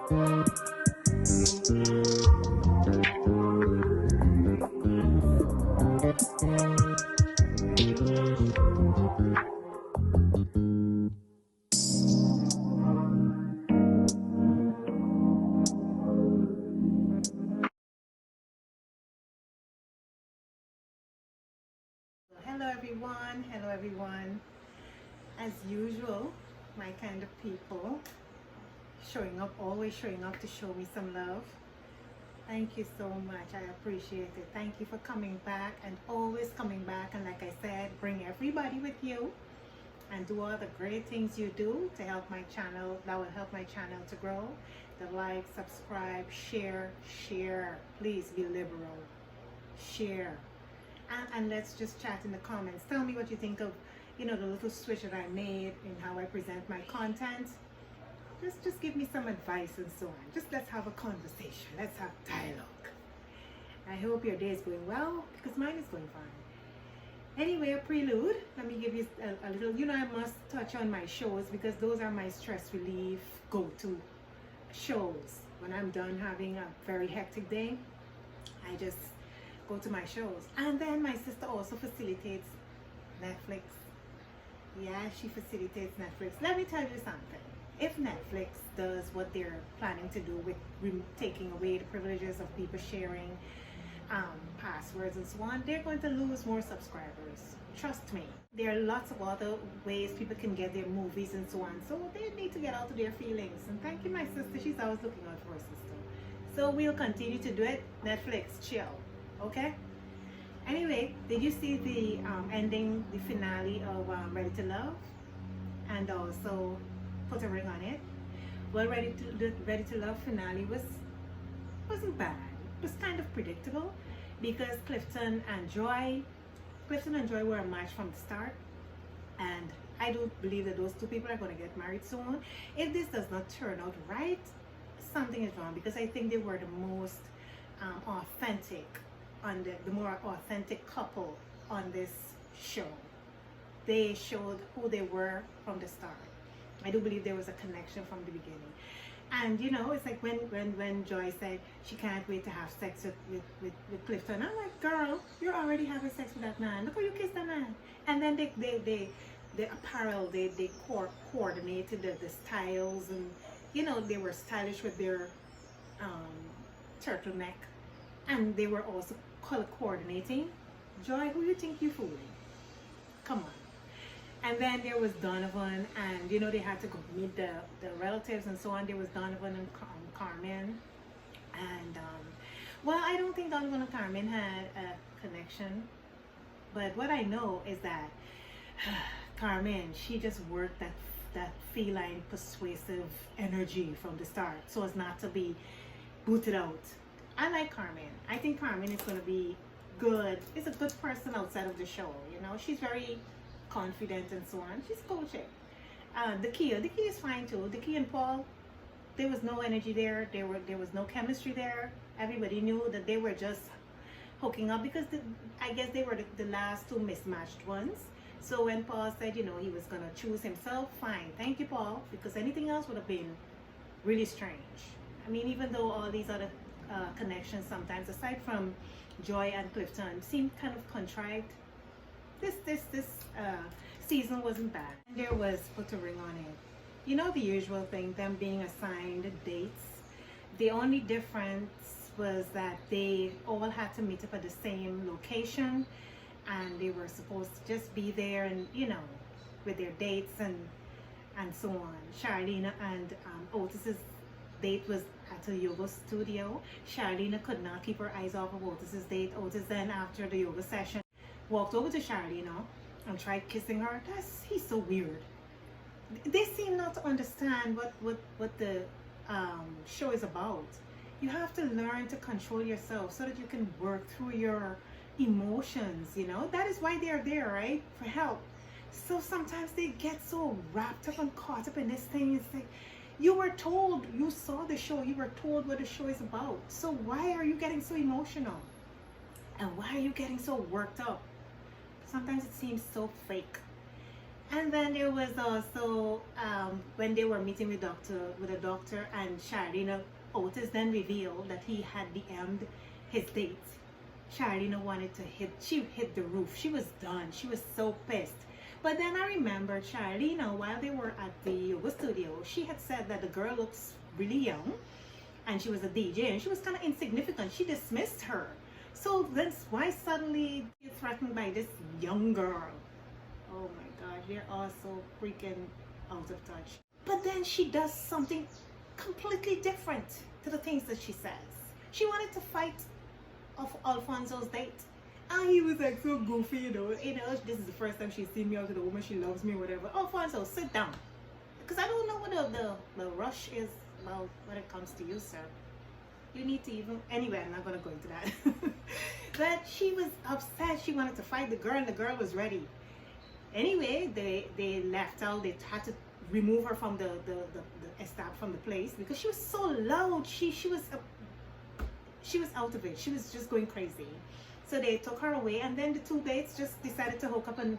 Hello everyone. As usual, my kind of people showing up, always showing up to show me some love. Thank you so much. I appreciate it. Thank you for coming back and always coming back. And like I said, bring everybody with you and do all the great things you do to help my channel. That will help my channel to grow. The like, subscribe, share. Please be liberal. Share. And let's just chat in the comments. Tell me what you think of, the little switch that I made in how I present my content. Just give me some advice and so on. Just let's have a conversation. Let's have dialogue. I hope your day is going well because mine is going fine. Anyway, a prelude. Let me give you a little, I must touch on my shows because those are my stress relief go-to shows. When I'm done having a very hectic day, I just go to my shows. And then my sister also facilitates Netflix. Yeah, she facilitates Netflix. Let me tell you something. If Netflix does what they're planning to do with taking away the privileges of people sharing passwords and so on, they're going to lose more subscribers. Trust me. There are lots of other ways people can get their movies and so on. So they need to get out of their feelings. And thank you, my sister. She's always looking out for her sister. So we'll continue to do it. Netflix, chill. Okay? Anyway, did you see the ending, the finale of Ready to Love? And also Put a Ring on It? Well, Ready to Love finale wasn't bad. It was kind of predictable because Clifton and Joy were a match from the start, and I do believe that those two people are going to get married soon. If this does not turn out right, something is wrong because I think they were the most authentic, on the more authentic couple on this show. They showed who they were from the start. I do believe there was a connection from the beginning. And it's like when Joy said she can't wait to have sex with Clifton. I'm like, girl, you're already having sex with that man. Look how you kissed that man. And then the apparel, they coordinated the styles, and they were stylish with their turtleneck, and they were also color coordinating. Joy, who you think you fooling? Come on. And then there was Donovan, and they had to go meet the relatives and so on. There was Donovan and Carmen, and well, I don't think Donovan and Carmen had a connection, but what I know is that Carmen, she just worked that feline persuasive energy from the start so as not to be booted out. I like Carmen. I think Carmen is going to be good. She's a good person outside of the show. She's very confident and so on. She's coaching. The key is fine too. The key and Paul, there was no energy there. There was no chemistry there. Everybody knew that they were just hooking up because I guess they were the last two mismatched ones. So when Paul said, he was gonna choose himself, fine. Thank you, Paul, because anything else would have been really strange. I mean, even though all these other connections sometimes, aside from Joy and Clifton, seemed kind of contrived, this season wasn't bad. There was Put a Ring on It. The usual thing, them being assigned dates. The only difference was that they all had to meet up at the same location, and they were supposed to just be there and with their dates and so on. Charlena and Otis's date was at a yoga studio. Charlena could not keep her eyes off of Otis's date. Otis then, after the yoga session, walked over to Charlena and tried kissing her. He's so weird. They seem not to understand what the show is about. You have to learn to control yourself so that you can work through your emotions. That is why they're there, right? For help. So sometimes they get so wrapped up and caught up in this thing. It's like, you were told, you saw the show, you were told what the show is about. So why are you getting so emotional? And why are you getting so worked up? Sometimes it seems so fake. And then there was also when they were meeting with a doctor, and Charlene Otis then revealed that he had DM'd his date. Charlene wanted to she hit the roof. She was done. She was so pissed. But then I remember Charlene, while they were at the yoga studio, she had said that the girl looks really young and she was a DJ and she was kind of insignificant. She dismissed her. So that's why suddenly you're threatened by this young girl. Oh my God, they're all so freaking out of touch. But then she does something completely different to the things that she says. She wanted to fight of Alfonso's date. And he was like so goofy, you know, this is the first time she's seen me out with a woman, she loves me, whatever. Alfonso, sit down. Because I don't know what the rush is about when it comes to you, sir. You need to even, anyway, I'm not going to go into that. But she was upset. She wanted to fight the girl and the girl was ready. Anyway, they left out. They had to remove her from the estab from the place because she was so loud. She was out of it. She was just going crazy. So they took her away, and then the two dates just decided to hook up and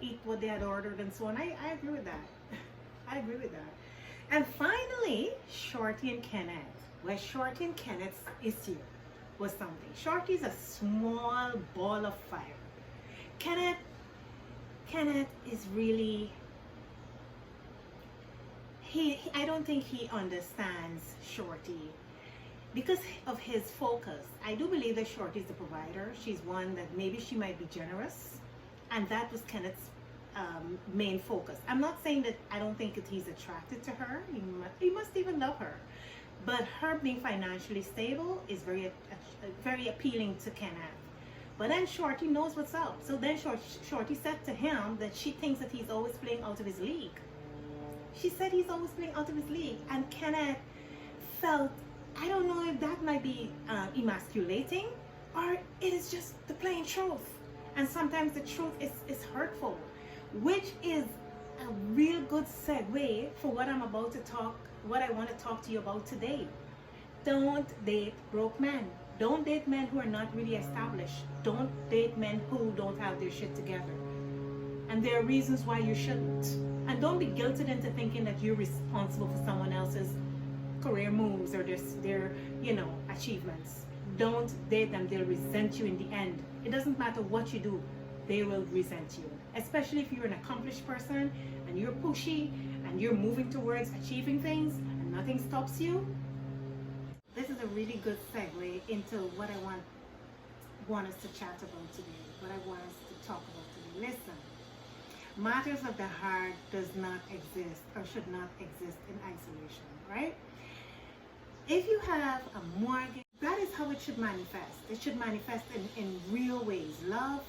eat what they had ordered and so on. I agree with that. I agree with that. And finally, Shorty and Kenneth. Well, Shorty and Kenneth's issue was something. Shorty's a small ball of fire. Kenneth is really, I don't think he understands Shorty because of his focus. I do believe that Shorty is the provider. She's one that maybe she might be generous, and that was Kenneth's main focus. I'm not saying that I don't think that he's attracted to her. He must even love her. But her being financially stable is very appealing to Kenneth. But then Shorty knows what's up. So then Shorty said to him that she thinks that he's always playing out of his league. She said he's always playing out of his league. And Kenneth felt, I don't know if that might be emasculating or it is just the plain truth. And sometimes the truth is hurtful, which is a real good segue for what I'm about to what I want to talk to you about today. Don't date broke men. Don't date men who are not really established. Don't date men who don't have their shit together. And there are reasons why you shouldn't. And don't be guilted into thinking that you're responsible for someone else's career moves or their achievements. Don't date them. They'll resent you in the end. It doesn't matter what you do. They will resent you. Especially if you're an accomplished person and you're pushy and you're moving towards achieving things and nothing stops you. This is a really good segue into what I want us to chat about today, what I want us to talk about today. Listen, matters of the heart does not exist or should not exist in isolation, right? If you have a mortgage, that is how it should manifest. It should manifest in real ways. Love,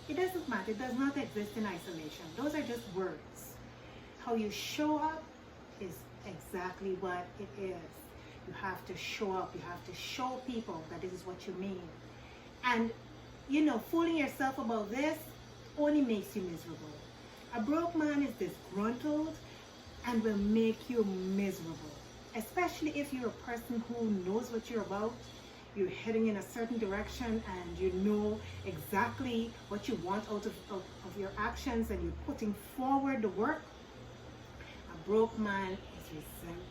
it doesn't matter. It does not exist in isolation. Those are just words. How you show up is exactly what it is. You have to show up. You have to show people that this is what you mean. And, fooling yourself about this only makes you miserable. A broke man is disgruntled and will make you miserable. Especially if you're a person who knows what you're about. You're heading in a certain direction and you know exactly what you want out of your actions and you're putting forward the work. A broke man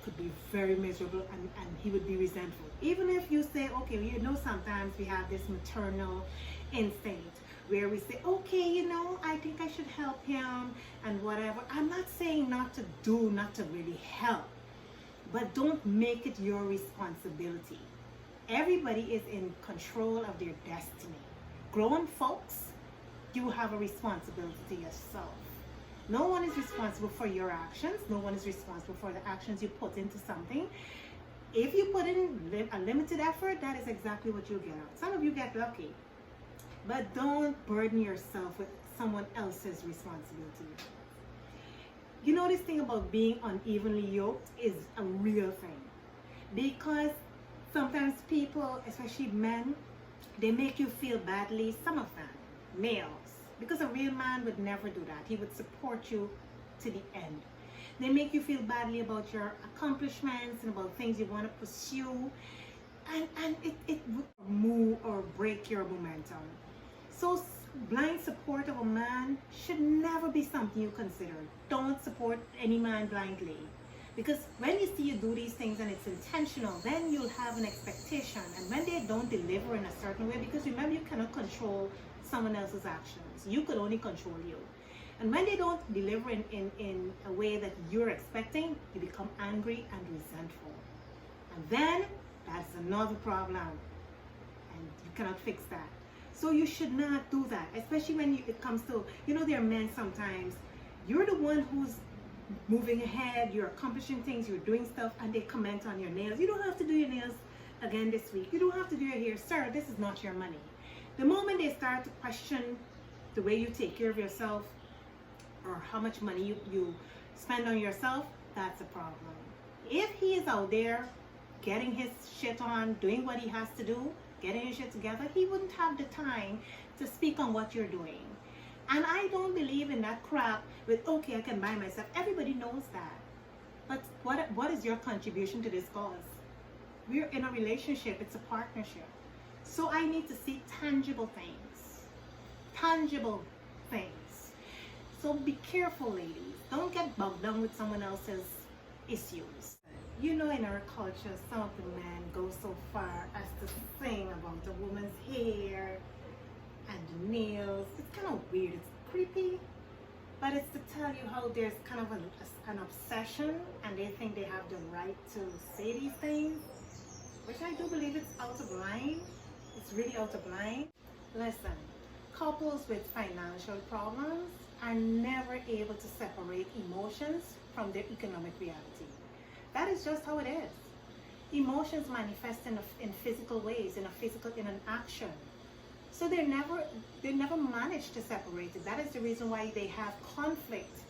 could be very miserable and he would be resentful. Even if you say, okay, sometimes we have this maternal instinct where we say, okay, I think I should help him and whatever. I'm not saying not to really help, but don't make it your responsibility. Everybody is in control of their destiny. Grown folks, you have a responsibility to yourself. No one is responsible for your actions. No one is responsible for the actions you put into something. If you put in a limited effort, that is exactly what you'll get out. Some of you get lucky, but don't burden yourself with someone else's responsibility. This thing about being unevenly yoked is a real thing, because sometimes people, especially men, they make you feel badly. Some of them, males. Because a real man would never do that. He would support you to the end. They make you feel badly about your accomplishments and about things you want to pursue. And it would move or break your momentum. So blind support of a man should never be something you consider. Don't support any man blindly. Because when you see you do these things and it's intentional, then you'll have an expectation. And when they don't deliver in a certain way, because remember, you cannot control someone else's actions. You could only control you. And when they don't deliver in a way that you're expecting, you become angry and resentful. And then that's another problem. And you cannot fix that. So you should not do that, especially when it comes to, there are men sometimes, you're the one who's moving ahead, you're accomplishing things, you're doing stuff, and they comment on your nails. You don't have to do your nails again this week. You don't have to do your hair. Sir, this is not your money. The moment they start to question the way you take care of yourself or how much money you spend on yourself, that's a problem. If he is out there getting his shit on, doing what he has to do, getting his shit together, he wouldn't have the time to speak on what you're doing. And I don't believe in that crap with, okay, I can buy myself. Everybody knows that. But what is your contribution to this cause? We're in a relationship. It's a partnership. So I need to see tangible things. Tangible things. So be careful, ladies. Don't get bogged down with someone else's issues. In our culture, some of the men go so far as to sing about a woman's hair and the nails. It's kind of weird. It's creepy. But it's to tell you how there's kind of an obsession, and they think they have the right to say these things, which I do believe it's out of line. It's really out of line. Listen, couples with financial problems are never able to separate emotions from their economic reality. That is just how it is. Emotions manifest in physical ways, in an action. So they never manage to separate it. That is the reason why they have conflict,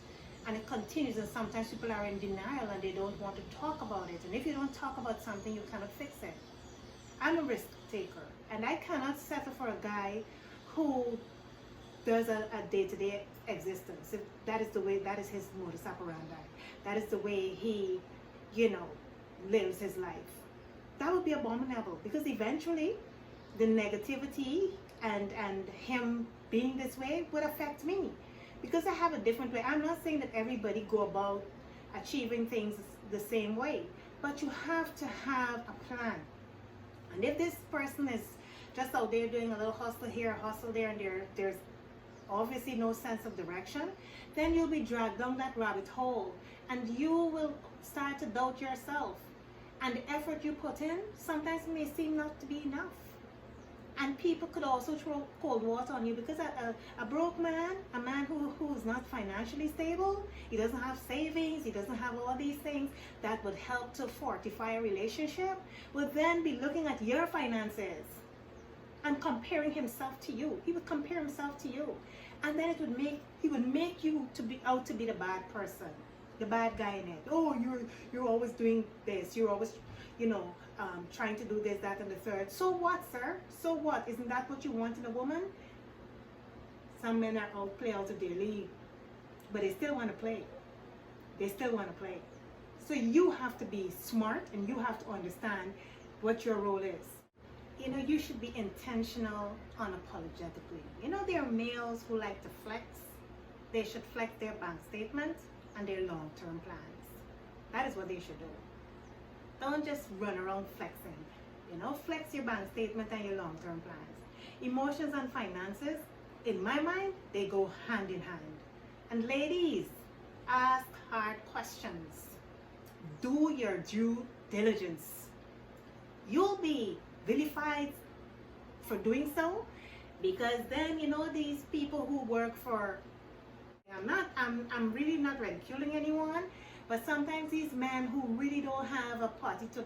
and it continues. And sometimes people are in denial and they don't want to talk about it. And if you don't talk about something, you cannot fix it. I'm a risk taker, and I cannot settle for a guy who does a day-to-day existence. If that is his modus operandi. That is the way he lives his life. That would be abominable, because eventually the negativity and him being this way would affect me, because I have a different way. I'm not saying that everybody go about achieving things the same way, but you have to have a plan. And if this person is just out there doing a little hustle here, hustle there, and there's obviously no sense of direction, then you'll be dragged down that rabbit hole, and you will start to doubt yourself. And the effort you put in sometimes may seem not to be enough. And people could also throw cold water on you, because a broke man, a man who is not financially stable, he doesn't have savings, he doesn't have all these things that would help to fortify a relationship, would then be looking at your finances and comparing himself to you. He would compare himself to you. And then he would make you out to be the bad person, the bad guy in it. Oh, you're always doing this. You're always, trying to do this, that, and the third. So what, sir? So what? Isn't that what you want in a woman? Some men are play out of their league, but they still want to play. They still want to play. So you have to be smart, and you have to understand what your role is. You should be intentional unapologetically. There are males who like to flex. They should flex their bank statements and their long-term plans. That is what they should do. Don't just run around flexing. Flex your bank statement and your long-term plans. Emotions and finances, in my mind, they go hand in hand. And ladies, ask hard questions. Do your due diligence. You'll be vilified for doing so, because then these people who work for, I'm really not ridiculing anyone, but sometimes these men who really don't have a party to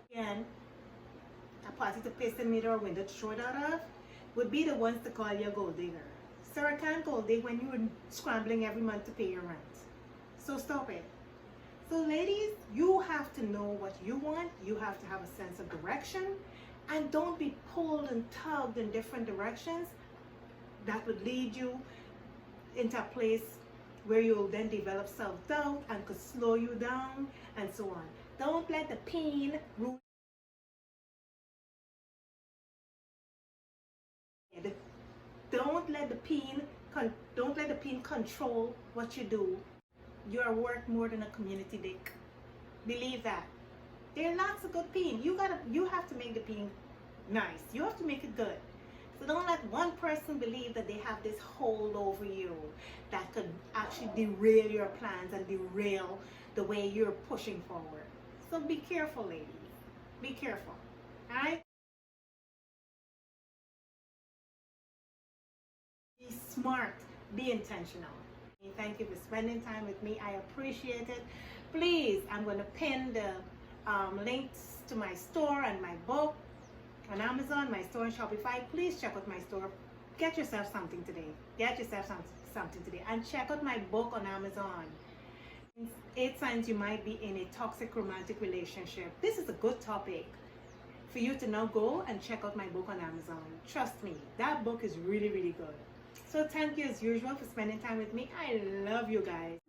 place in middle or window to throw it out of, would be the ones to call you a gold digger. Sir, I can't gold dig when you're scrambling every month to pay your rent. So stop it. So ladies, you have to know what you want. You have to have a sense of direction, and don't be pulled and tugged in different directions that would lead you into a place where you'll then develop self-doubt and could slow you down and so on. Don't let the pain rule. Don't let the pain don't let the pain control what you do. You are worth more than a community dick. Believe that. There are lots of good pain. You have to make the pain nice. You have to make it good. So don't let one person believe that they have this hold over you that could actually derail your plans and derail the way you're pushing forward. So be careful, ladies. Be careful. Alright? Be smart. Be intentional. Thank you for spending time with me. I appreciate it. Please, I'm going to pin the links to my store and my book on Amazon, my store on Shopify. Please check out my store. Get yourself something today. Get yourself something today. And check out my book on Amazon. 8 signs you might be in a toxic romantic relationship. This is a good topic for you to now go and check out my book on Amazon. Trust me, that book is really, really good. So thank you as usual for spending time with me. I love you guys.